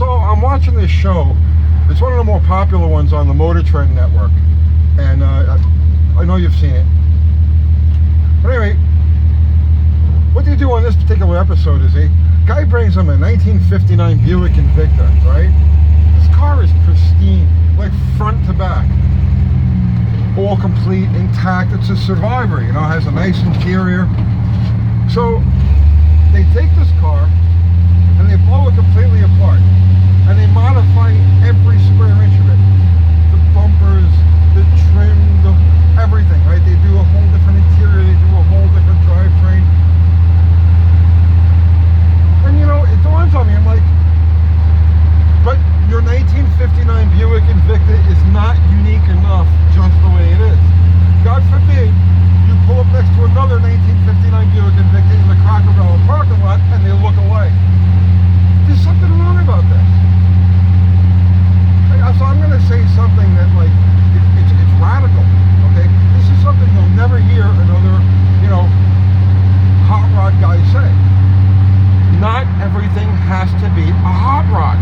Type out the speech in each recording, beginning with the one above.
So I'm watching this show. It's one of the more popular ones on the Motor Trend Network, and I know you've seen it. But anyway, what they do on this particular episode is a guy brings him a 1959 Buick Invicta, right? This car is pristine, like front to back, all complete, intact. It's a survivor, you know, has a nice interior. So they take this car and they blow it completely apart, and they modify every square inch of it. The bumpers, the trim, everything, right? They do a whole different interior, they do a whole different drivetrain. And you know, it dawns on me, I'm like, but your 1959 Buick Invicta is not unique enough just the way it is. God forbid you pull up next to another 1959 Buick Invicta in the Cracker Barrel parking lot and they look alike. There's something wrong about this. So I'm going to say something that, like, it's radical, okay? This is something you'll never hear another, you know, hot rod guy say. Not everything has to be a hot rod.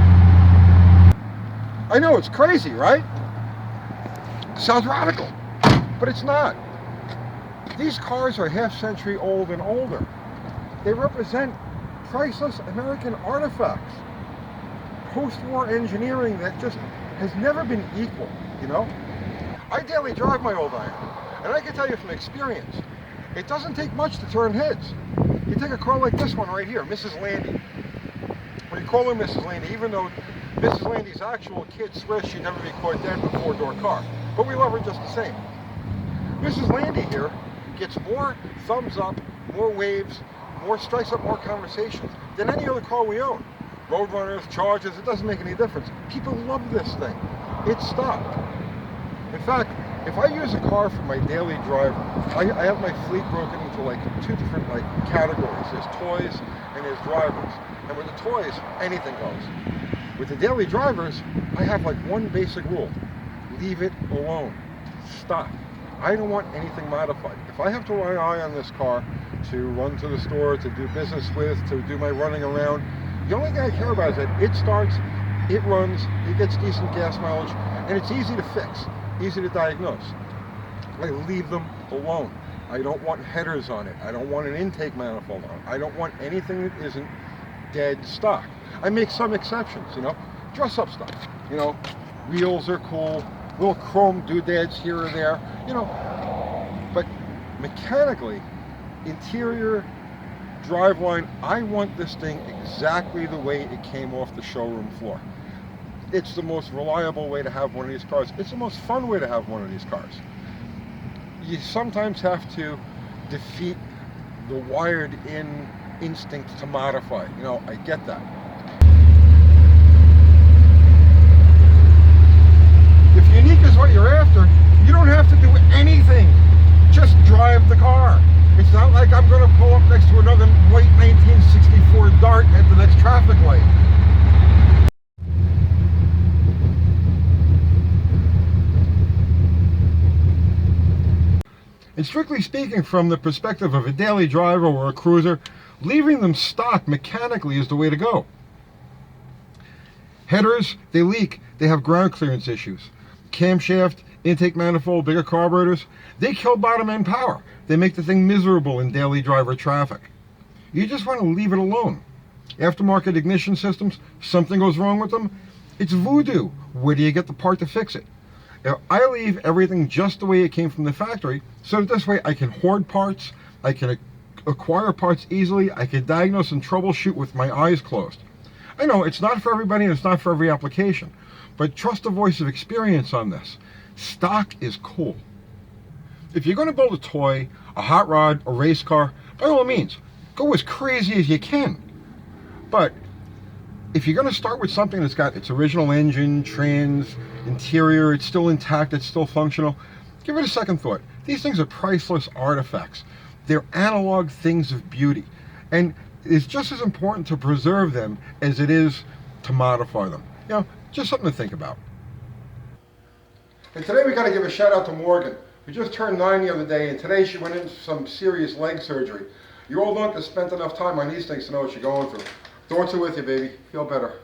I know, it's crazy, right? Sounds radical, but it's not. These cars are half-century old and older. They represent priceless American artifacts. Post-war engineering that just has never been equal, you know? I daily drive my old iron, and I can tell you from experience, it doesn't take much to turn heads. You take a car like this one right here, Mrs. Landy. We call her Mrs. Landy, even though Mrs. Landy's actual kid swears she'd never be caught dead in a four-door car. But we love her just the same. Mrs. Landy here gets more thumbs up, more waves, more strikes up more conversations than any other car we own. Roadrunners, Chargers, it doesn't make any difference. People love this thing. It's stock. In fact, if I use a car for my daily driver, I have my fleet broken into like two different like categories. There's toys and there's drivers. And with the toys, anything goes. With the daily drivers, I have like one basic rule. Leave it alone. Stop. I don't want anything modified. If I have to rely on this car to run to the store, to do business with, to do my running around, the only thing I care about is that it starts, it runs, it gets decent gas mileage, and it's easy to fix, easy to diagnose. I leave them alone. I don't want headers on it. I don't want an intake manifold on it. I don't want anything that isn't dead stock. I make some exceptions, you know, dress up stuff, you know, wheels are cool, little chrome doodads here or there, you know, but mechanically, interior, driveline, I want this thing exactly the way it came off the showroom floor. It's the most reliable way to have one of these cars. It's the most fun way to have one of these cars. You sometimes have to defeat the wired-in instinct to modify. You know, I get that. If unique is what you're after, you don't have to do anything. Just drive the car. It's not like I'm going to pull up next to another white 1964 Dart at the next traffic light. And strictly speaking, from the perspective of a daily driver or a cruiser, leaving them stock mechanically is the way to go. Headers, they leak, they have ground clearance issues. Camshaft, intake manifold, bigger carburetors, they kill bottom end power. They make the thing miserable in daily driver traffic. You just want to leave it alone. Aftermarket ignition systems, something goes wrong with them, it's voodoo. Where do you get the part to fix it? Now, I leave everything just the way it came from the factory, so that this way I can hoard parts, I can acquire parts easily, I can diagnose and troubleshoot with my eyes closed. I know it's not for everybody and it's not for every application, but trust the voice of experience on this. Stock is cool. If you're going to build a toy, a hot rod, a race car, by all means, go as crazy as you can. But if you're going to start with something that's got its original engine, trans, interior, it's still intact, it's still functional, give it a second thought. These things are priceless artifacts. They're analog things of beauty. And it's just as important to preserve them as it is to modify them. You know, just something to think about. And today we got to give a shout out to Morgan, who just turned 9 the other day, and today she went into some serious leg surgery. Your old uncle spent enough time on these things to know what you're going through. Thoughts are with you, baby. Feel better.